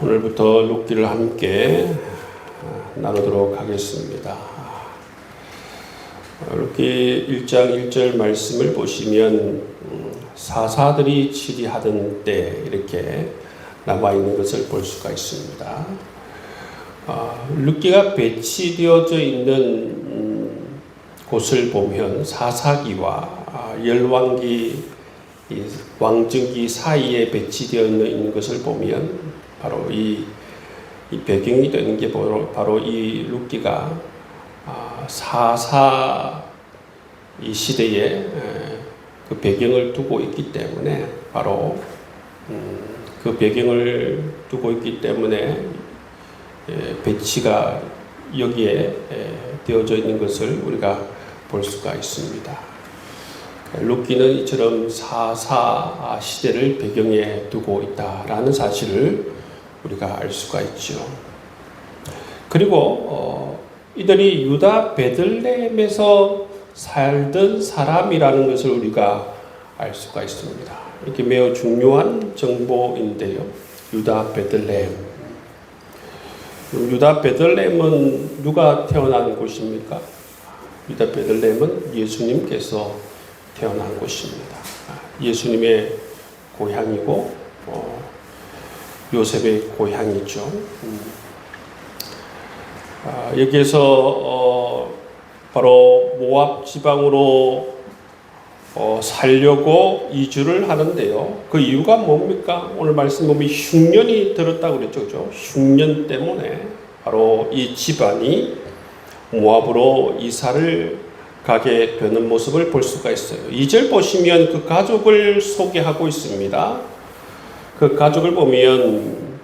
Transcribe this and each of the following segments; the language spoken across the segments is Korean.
오늘부터 룻기를 함께 나누도록 하겠습니다. 룻기 1장 1절 말씀을 보시면 사사들이 치리하던 때 이렇게 남아있는 것을 볼 수가 있습니다. 룻기가 배치되어져 있는 곳을 보면 사사기와 열왕기 왕정기 사이에 배치되어 있는 것을 보면 바로 이 배경이 되는 게 바로 이 룻기가 사사 이 시대에 그 배경을 두고 있기 때문에 바로 그 배경을 두고 있기 때문에 배치가 여기에 되어져 있는 것을 우리가 볼 수가 있습니다. 룻기는 이처럼 사사 시대를 배경에 두고 있다라는 사실을 우리가 알 수가 있죠. 그리고 이들이 유다 베들레헴에서 살던 사람이라는 것을 우리가 알 수가 있습니다. 이렇게 매우 중요한 정보인데요. 유다 베들레헴. 유다 베들레헴은 누가 태어난 곳입니까? 유다 베들레헴은 예수님께서 태어난 곳입니다. 예수님의 고향이고 요셉의 고향이죠. 여기에서 바로 모압 지방으로 살려고 이주를 하는데요. 그 이유가 뭡니까? 오늘 말씀 보면 흉년이 들었다고 그랬죠. 그죠? 흉년 때문에 바로 이 집안이 모압으로 이사를 가게 되는 모습을 볼 수가 있어요. 2절 보시면 그 가족을 소개하고 있습니다. 그 가족을 보면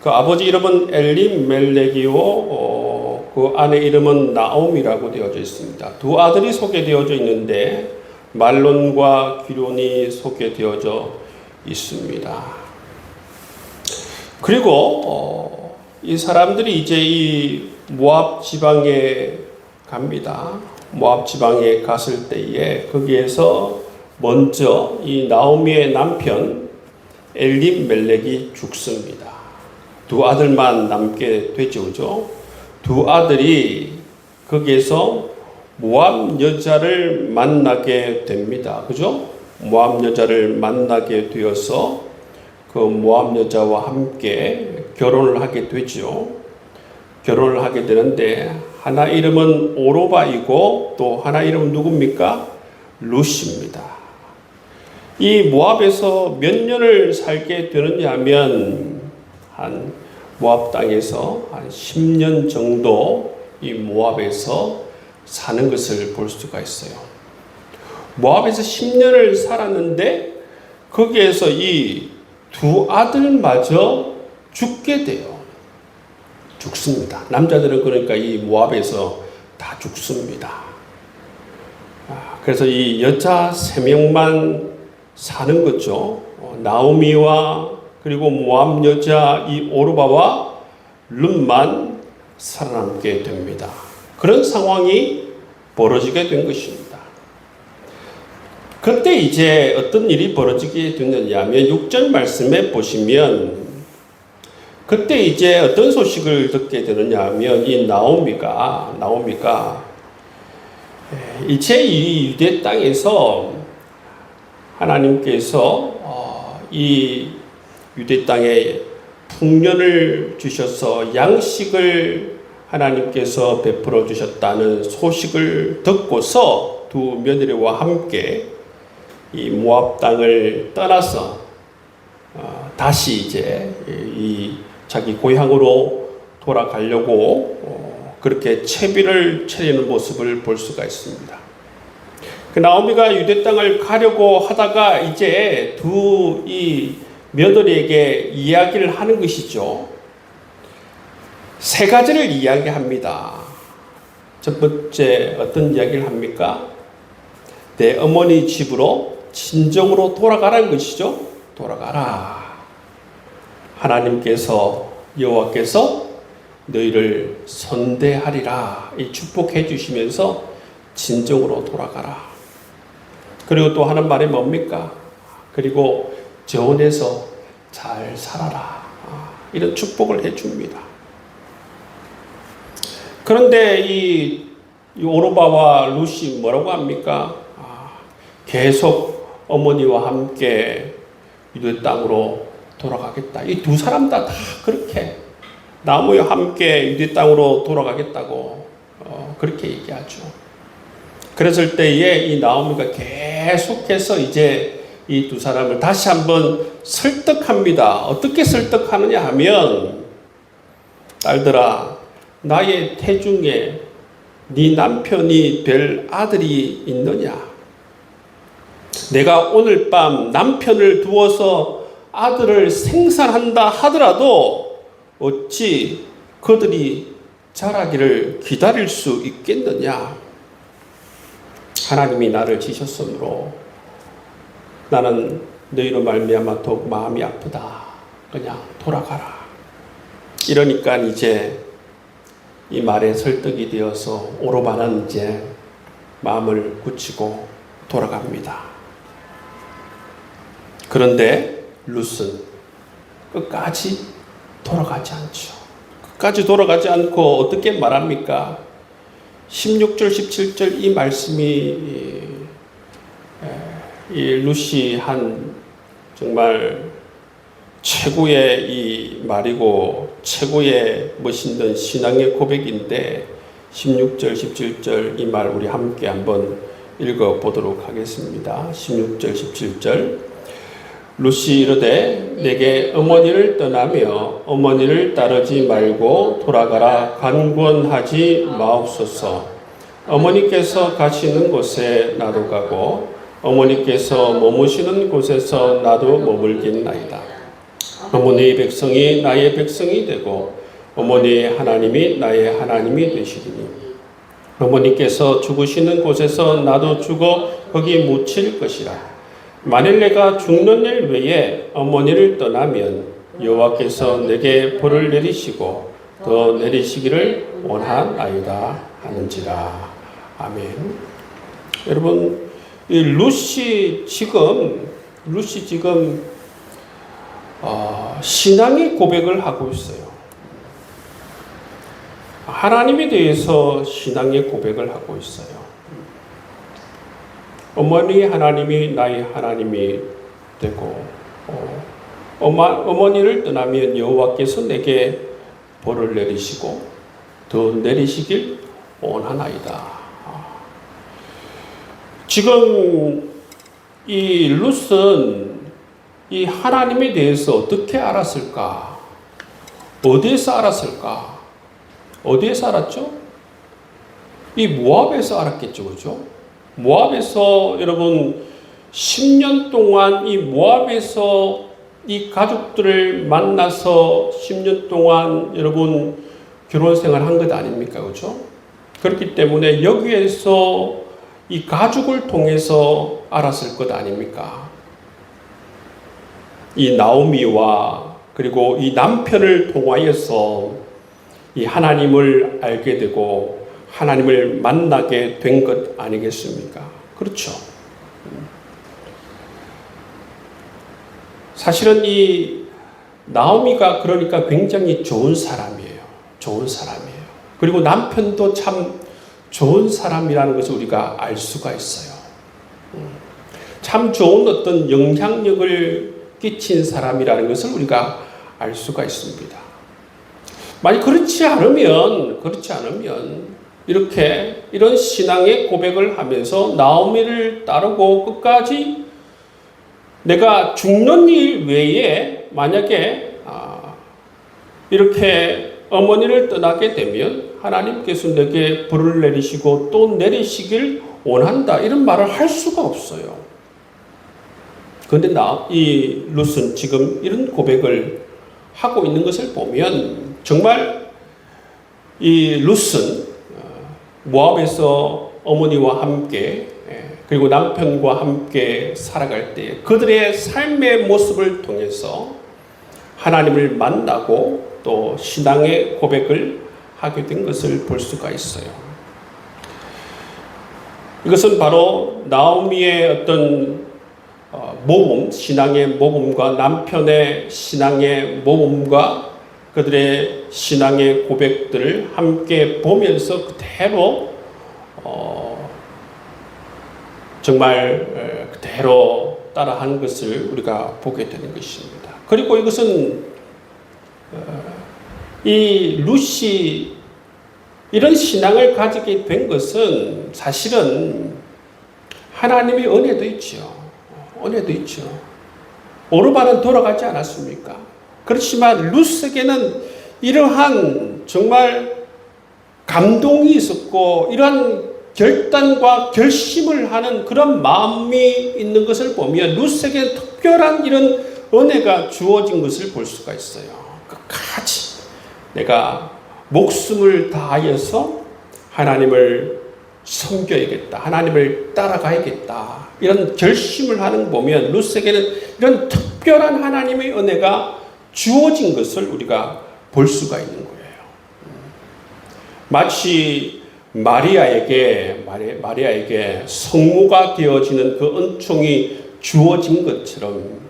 그 아버지 이름은 엘리멜렉이요, 그 아내 이름은 나옴이라고 되어져 있습니다. 두 아들이 소개되어져 있는데 말론과 기론이 소개되어져 있습니다. 그리고 이 사람들이 이제 이 모압 지방에 갑니다. 모압 지방에 갔을 때에 거기에서 먼저 이 나오미의 남편 엘리멜렉이 죽습니다. 두 아들만 남게 되죠. 그죠? 두 아들이 거기에서 모압 여자를 만나게 됩니다. 그죠? 모압 여자를 만나게 되어서 그 모압 여자와 함께 결혼을 하게 되죠. 결혼을 하게 되는데 하나 이름은 오로바이고 또 하나 이름은 누굽니까? 룻입니다. 이 모압에서 몇 년을 살게 되느냐 하면 한 모압 땅에서 한 10년 정도 이 모압에서 사는 것을 볼 수가 있어요. 모압에서 10년을 살았는데 거기에서 이 두 아들마저 죽게 돼요. 죽습니다. 남자들은 그러니까 이 모압에서 다 죽습니다. 그래서 이 여자 3명만 사는 거죠. 나오미와 그리고 모압 여자 이 오르바와 룻만 살아남게 됩니다. 그런 상황이 벌어지게 된 것입니다. 그때 이제 어떤 일이 벌어지게 됐느냐 하면 6절 말씀에 보시면 그때 이제 어떤 소식을 듣게 되느냐 하면 이 나오미가 이제 이 유대 땅에서 하나님께서 이 유대 땅에 풍년을 주셔서 양식을 하나님께서 베풀어 주셨다는 소식을 듣고서 두 며느리와 함께 이 모압 땅을 떠나서 다시 이제 이 자기 고향으로 돌아가려고 그렇게 채비를 차리는 모습을 볼 수가 있습니다. 그 나오미가 유대 땅을 가려고 하다가 이제 두 이 며느리에게 이야기를 하는 것이죠. 세 가지를 이야기합니다. 첫 번째 어떤 이야기를 합니까? 내 어머니 집으로 친정으로 돌아가라는 것이죠. 돌아가라. 하나님께서 여호와께서 너희를 선대하리라. 이 축복해 주시면서 진정으로 돌아가라. 그리고 또 하는 말이 뭡니까? 그리고 저온에서 잘 살아라. 이런 축복을 해줍니다. 그런데 이 오르바와 룻이 뭐라고 합니까? 계속 어머니와 함께 유대 땅으로 돌아가겠다. 이 두 사람 다 그렇게 나무와 함께 유대 땅으로 돌아가겠다고 그렇게 얘기하죠. 그랬을 때에 이 나오미가 계속해서 이제 이 두 사람을 다시 한번 설득합니다. 어떻게 설득하느냐 하면, 딸들아, 나의 태중에 네 남편이 별 아들이 있느냐? 내가 오늘 밤 남편을 두어서 아들을 생산한다 하더라도 어찌 그들이 자라기를 기다릴 수 있겠느냐? 하나님이 나를 지셨으므로 나는 너희로 말미암아 더욱 마음이 아프다. 그냥 돌아가라. 이러니까 이제 이 말에 설득이 되어서 오르바는 이제 마음을 굳히고 돌아갑니다. 그런데 룻은 끝까지 돌아가지 않죠. 끝까지 돌아가지 않고 어떻게 말합니까? 16절, 17절 이 말씀이 이 룻이 한 정말 최고의 이 말이고 최고의 멋있는 신앙의 고백인데 16절, 17절 이 말 우리 함께 한번 읽어보도록 하겠습니다. 16절, 17절 룻이 이르되 내게 어머니를 떠나며 어머니를 따르지 말고 돌아가라 간구하지 마옵소서. 어머니께서 가시는 곳에 나도 가고 어머니께서 머무시는 곳에서 나도 머물겠나이다. 어머니의 백성이 나의 백성이 되고 어머니의 하나님이 나의 하나님이 되시리니 어머니께서 죽으시는 곳에서 나도 죽어 거기 묻힐 것이라. 만일 내가 죽는 일 외에 어머니를 떠나면 여호와께서 내게 벌을 내리시고 더 내리시기를 원하나이다 하는지라. 아멘. 여러분, 이 룻이 지금 신앙의 고백을 하고 있어요. 하나님에 대해서 신앙의 고백을 하고 있어요. 어머니 하나님이 나의 하나님이 되고 어머니를 떠나면 여호와께서 내게 벌을 내리시고 더 내리시길 원하나이다. 지금 이 룻은 이 하나님에 대해서 어떻게 알았을까? 어디에서 알았을까? 어디에서 알았죠? 이 모압에서 알았겠죠, 그죠? 모압에서 여러분 10년 동안 이 모압에서 이 가족들을 만나서 10년 동안 여러분 결혼 생활 한 것 아닙니까? 그죠? 그렇기 때문에 여기에서 이 가족을 통해서 알았을 것 아닙니까? 이 나오미와 그리고 이 남편을 통하여서 이 하나님을 알게 되고 하나님을 만나게 된 것 아니겠습니까? 그렇죠. 사실은 이 나오미가 그러니까 굉장히 좋은 사람이에요. 좋은 사람이에요. 그리고 남편도 참 좋은 사람이라는 것을 우리가 알 수가 있어요. 참 좋은 어떤 영향력을 끼친 사람이라는 것을 우리가 알 수가 있습니다. 만약 그렇지 않으면 이런 신앙의 고백을 하면서 나오미를 따르고 끝까지 내가 죽는 일 외에 만약에 이렇게 어머니를 떠나게 되면 하나님께서 내게 불을 내리시고 또 내리시길 원한다 이런 말을 할 수가 없어요. 그런데 이 룻은 지금 이런 고백을 하고 있는 것을 보면 정말 이 룻은 모압에서 어머니와 함께 그리고 남편과 함께 살아갈 때 그들의 삶의 모습을 통해서 하나님을 만나고 또 신앙의 고백을 하게 된 것을 볼 수가 있어요. 이것은 바로 나오미의 어떤 모범, 신앙의 모범과 남편의 신앙의 모범과 그들의 신앙의 고백들을 함께 보면서 그대로 정말 그대로 따라한 것을 우리가 보게 되는 것입니다. 그리고 이것은 이 룻이 이런 신앙을 가지게 된 것은 사실은 하나님의 은혜도 있죠. 은혜도 있죠. 오르반은 돌아가지 않았습니까? 그렇지만 룻에게는 이러한 정말 감동이 있었고 이러한 결단과 결심을 하는 그런 마음이 있는 것을 보면 룻에게는 특별한 이런 은혜가 주어진 것을 볼 수가 있어요. 끝까지 내가 목숨을 다하여서 하나님을 섬겨야겠다. 하나님을 따라가야겠다. 이런 결심을 하는 거 보면 룻에게는 이런 특별한 하나님의 은혜가 주어진 것을 우리가 볼 수가 있는 거예요. 마치 마리아에게 성모가 되어지는 그 은총이 주어진 것처럼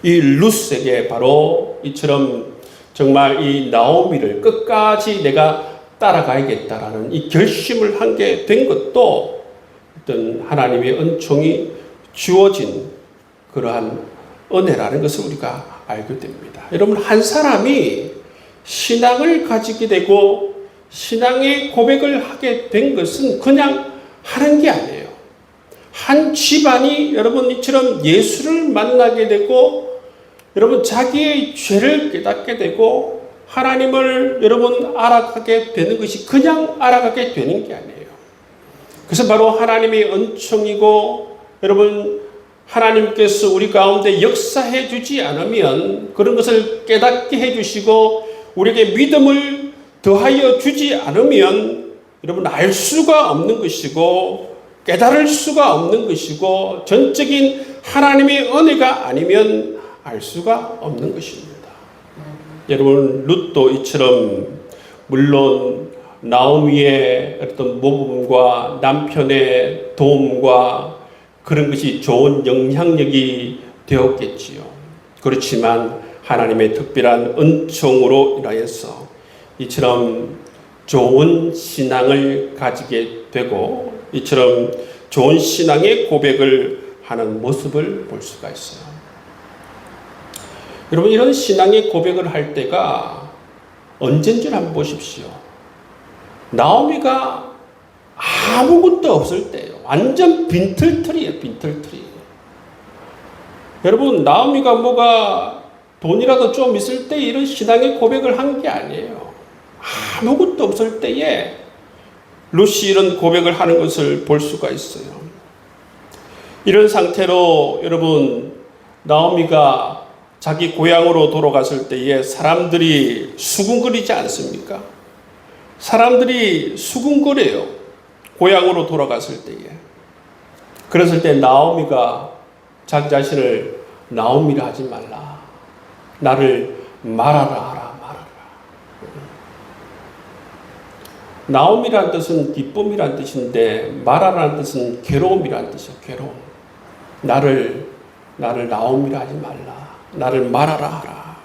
이 룻에게 바로 이처럼 정말 이 나오미를 끝까지 내가 따라가야겠다라는 이 결심을 하게 된 것도 어떤 하나님의 은총이 주어진 그러한 은혜라는 것을 우리가 알게 됩니다. 여러분, 한 사람이 신앙을 가지게 되고 신앙의 고백을 하게 된 것은 그냥 하는 게 아니에요. 한 집안이 여러분 이처럼 예수를 만나게 되고 여러분 자기의 죄를 깨닫게 되고 하나님을 여러분 알아가게 되는 것이 그냥 알아가게 되는 게 아니에요. 그래서 바로 하나님의 은총이고 여러분 하나님께서 우리 가운데 역사해 주지 않으면 그런 것을 깨닫게 해 주시고 우리에게 믿음을 더하여 주지 않으면 여러분 알 수가 없는 것이고 깨달을 수가 없는 것이고 전적인 하나님의 은혜가 아니면 알 수가 없는 것입니다. 여러분 룻도 이처럼 물론 나오미의 어떤 모범과 남편의 도움과 그런 것이 좋은 영향력이 되었겠지요. 그렇지만 하나님의 특별한 은총으로 인하여서 이처럼 좋은 신앙을 가지게 되고 이처럼 좋은 신앙의 고백을 하는 모습을 볼 수가 있어요. 여러분 이런 신앙의 고백을 할 때가 언젠지 한번 보십시오. 나오미가 아무것도 없을 때예요. 완전 빈털터리예요. 빈털터리. 여러분 나오미가 뭐가 돈이라도 좀 있을 때 이런 신앙의 고백을 한 게 아니에요. 아무것도 없을 때에 룻이 이런 고백을 하는 것을 볼 수가 있어요. 이런 상태로 여러분 나오미가 자기 고향으로 돌아갔을 때에 사람들이 수군거리지 않습니까? 사람들이 수군거려요. 고향으로 돌아갔을 때에. 그랬을 때 나오미가 자기 자신을 나오미라 하지 말라. 나를 말하라 하라 말하라. 나오미라는 뜻은 기쁨이라는 뜻인데 말하라는 뜻은 괴로움이라는 뜻이에요. 괴로움. 나를 나오미라 하지 말라. 나를 말하라 하라.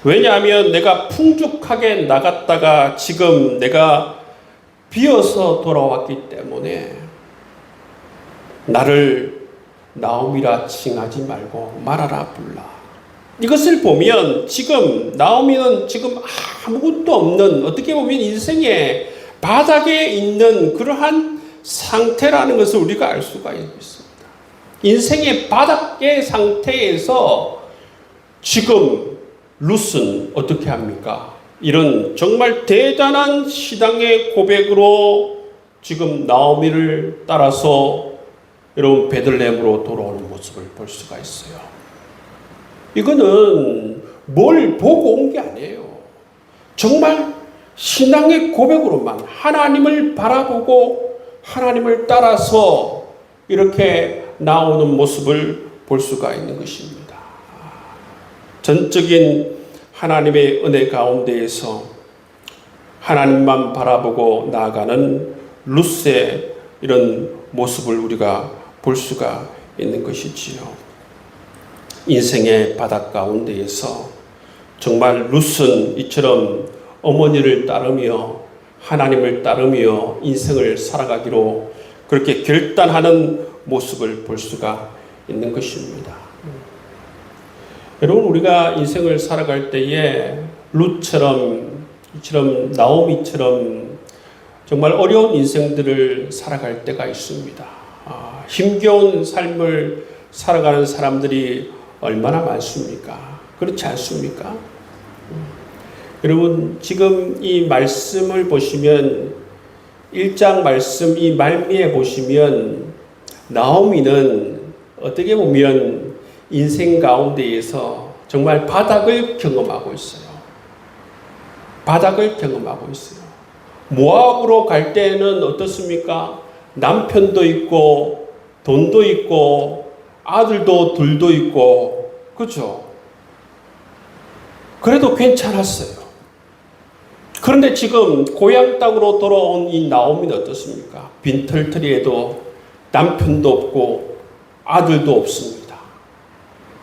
왜냐하면 내가 풍족하게 나갔다가 지금 내가 비어서 돌아왔기 때문에 나를 나오미라 칭하지 말고 말하라 불라. 이것을 보면 지금 나오미는 지금 아무것도 없는 어떻게 보면 인생의 바닥에 있는 그러한 상태라는 것을 우리가 알 수가 있습니다. 인생의 바닥의 상태에서 지금 룻은 어떻게 합니까? 이런 정말 대단한 신앙의 고백으로 지금 나오미를 따라서 여러분 베들레헴으로 돌아오는 모습을 볼 수가 있어요. 이거는 뭘 보고 온 게 아니에요. 정말 신앙의 고백으로만 하나님을 바라보고 하나님을 따라서 이렇게 나오는 모습을 볼 수가 있는 것입니다. 전적인 하나님의 은혜 가운데에서 하나님만 바라보고 나아가는 룻의 이런 모습을 우리가 볼 수가 있는 것이지요. 인생의 바닥 가운데에서 정말 룻은 이처럼 어머니를 따르며 하나님을 따르며 인생을 살아가기로 그렇게 결단하는 모습을 볼 수가 있는 것입니다. 여러분, 우리가 인생을 살아갈 때에 룻처럼 이처럼 나오미처럼 정말 어려운 인생들을 살아갈 때가 있습니다. 힘겨운 삶을 살아가는 사람들이 얼마나 많습니까? 그렇지 않습니까? 여러분, 지금 이 말씀을 보시면 1장 말씀 이 말미에 보시면 나오미는 어떻게 보면 인생 가운데에서 정말 바닥을 경험하고 있어요. 바닥을 경험하고 있어요. 모압으로 갈 때는 어떻습니까? 남편도 있고 돈도 있고 아들도 둘도 있고, 그렇죠? 그래도 괜찮았어요. 그런데 지금 고향 땅으로 돌아온 이 나오미는 어떻습니까? 빈털터리에도 남편도 없고 아들도 없습니다.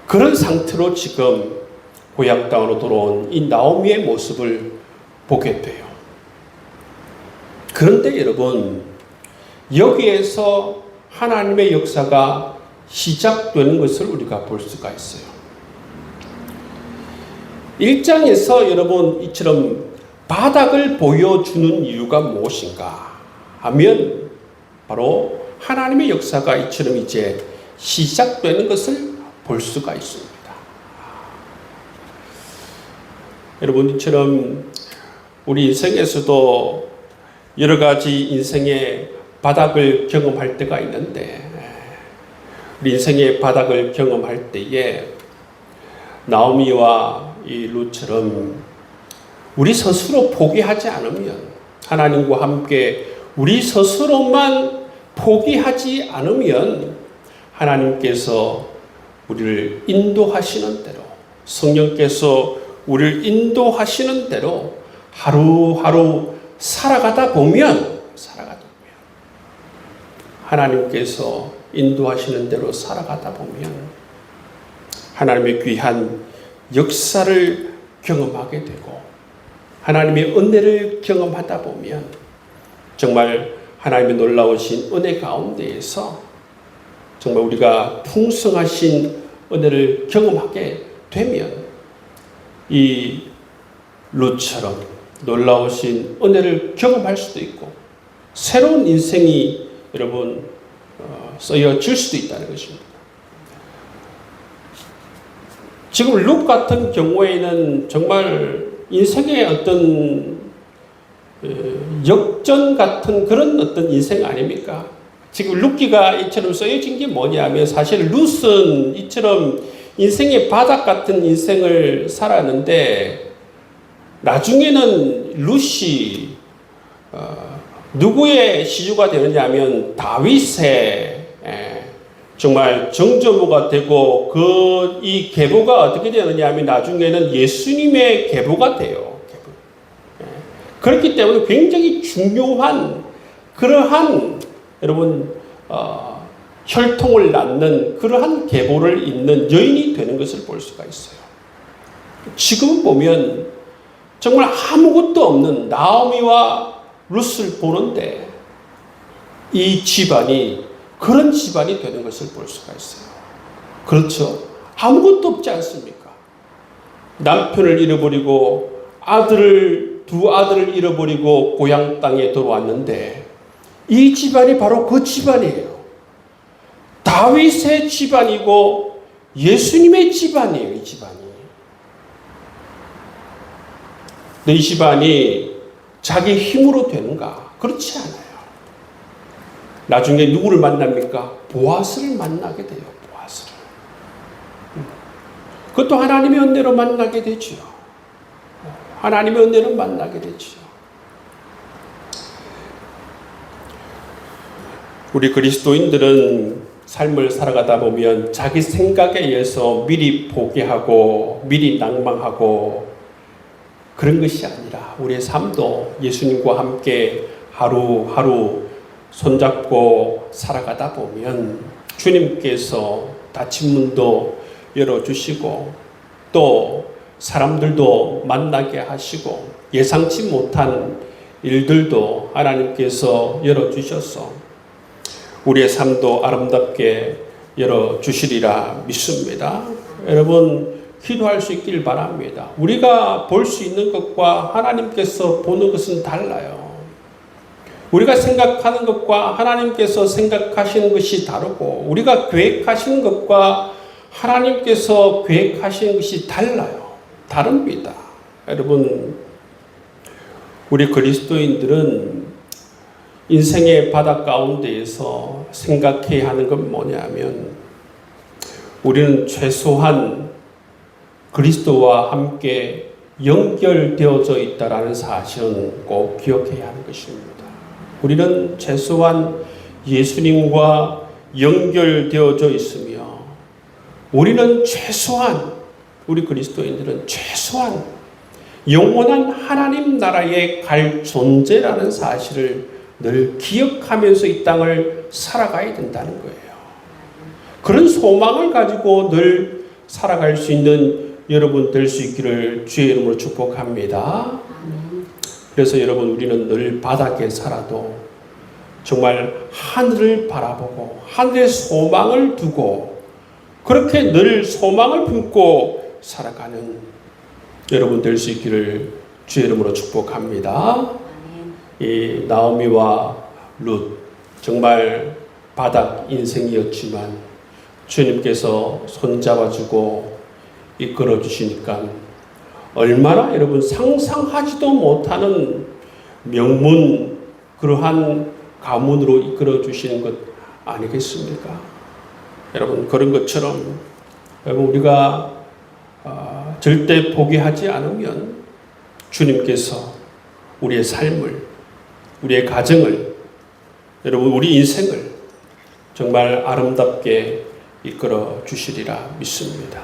그런 상태로 지금 고향 땅으로 돌아온 이 나오미의 모습을 보게 돼요. 그런데 여러분, 여기에서 하나님의 역사가 시작되는 것을 우리가 볼 수가 있어요. 1장에서 여러분 이처럼 바닥을 보여주는 이유가 무엇인가 하면 바로 하나님의 역사가 이처럼 이제 시작되는 것을 볼 수가 있습니다. 여러분, 이처럼 우리 인생에서도 여러 가지 인생의 바닥을 경험할 때가 있는데, 우리 인생의 바닥을 경험할 때에 나오미와 이 룻처럼 우리 스스로 포기하지 않으면, 하나님과 함께 우리 스스로만 포기하지 않으면 하나님께서 우리를 인도하시는 대로, 성령께서 우리를 인도하시는 대로 하루하루 살아가다 보면 하나님께서 인도하시는 대로 살아가다 보면 하나님의 귀한 역사를 경험하게 되고 하나님의 은혜를 경험하다 보면 정말 하나님의 놀라우신 은혜 가운데에서 정말 우리가 풍성하신 은혜를 경험하게 되면 이 룻처럼 놀라우신 은혜를 경험할 수도 있고 새로운 인생이 여러분 쓰여질 수도 있다는 것입니다. 지금 룻 같은 경우에는 정말 인생의 어떤 역전 같은 그런 어떤 인생 아닙니까? 지금 룻기가 이처럼 쓰여진 게 뭐냐면 사실 룻은 이처럼 인생의 바닥 같은 인생을 살았는데 나중에는 룻이 누구의 시주가 되느냐 하면 다윗의 정말 정조모가 되고 이 계보가 어떻게 되느냐 하면 나중에는 예수님의 계보가 돼요. 그렇기 때문에 굉장히 중요한 그러한 여러분 혈통을 낳는 그러한 계보를 잇는 여인이 되는 것을 볼 수가 있어요. 지금 보면 정말 아무것도 없는 나오미와 룻을 보는데 이 집안이 그런 집안이 되는 것을 볼 수가 있어요. 그렇죠? 아무것도 없지 않습니까? 남편을 잃어버리고 두 아들을 잃어버리고 고향 땅에 들어왔는데 이 집안이 바로 그 집안이에요. 다윗의 집안이고 예수님의 집안이에요. 이 집안이. 이 집안이 자기 힘으로 되는가? 그렇지 않아요. 나중에 누구를 만납니까? 보아스를 만나게 돼요. 보아스를. 그것도 하나님의 은혜로 만나게 되지요. 하나님의 은혜로 만나게 되지요. 우리 그리스도인들은 삶을 살아가다 보면 자기 생각에 의해서 미리 포기하고 미리 낭망하고 그런 것이 아니라 우리의 삶도 예수님과 함께 하루하루 손잡고 살아가다 보면 주님께서 닫힌 문도 열어주시고 또 사람들도 만나게 하시고 예상치 못한 일들도 하나님께서 열어주셔서 우리의 삶도 아름답게 열어주시리라 믿습니다. 여러분 기도할 수 있길 바랍니다. 우리가 볼 수 있는 것과 하나님께서 보는 것은 달라요. 우리가 생각하는 것과 하나님께서 생각하시는 것이 다르고 우리가 계획하시는 것과 하나님께서 계획하시는 것이 달라요. 다릅니다. 여러분 우리 그리스도인들은 인생의 바다 가운데에서 생각해야 하는 건 뭐냐면 우리는 최소한 그리스도와 함께 연결되어져 있다라는 사실은 꼭 기억해야 하는 것입니다. 우리는 최소한 예수님과 연결되어져 있으며 우리는 최소한 우리 그리스도인들은 최소한 영원한 하나님 나라에 갈 존재라는 사실을 늘 기억하면서 이 땅을 살아가야 된다는 거예요. 그런 소망을 가지고 늘 살아갈 수 있는 여러분 될 수 있기를 주의 이름으로 축복합니다. 그래서 여러분 우리는 늘 바닥에 살아도 정말 하늘을 바라보고 하늘의 소망을 두고 그렇게 늘 소망을 품고 살아가는 여러분 될 수 있기를 주의 이름으로 축복합니다. 이 나오미와 룻 정말 바닥 인생이었지만 주님께서 손잡아주고 이끌어 주시니까 얼마나 여러분 상상하지도 못하는 명문 그러한 가문으로 이끌어 주시는 것 아니겠습니까? 여러분 그런 것처럼 여러분 우리가 절대 포기하지 않으면 주님께서 우리의 삶을 우리의 가정을 여러분 우리 인생을 정말 아름답게 이끌어 주시리라 믿습니다.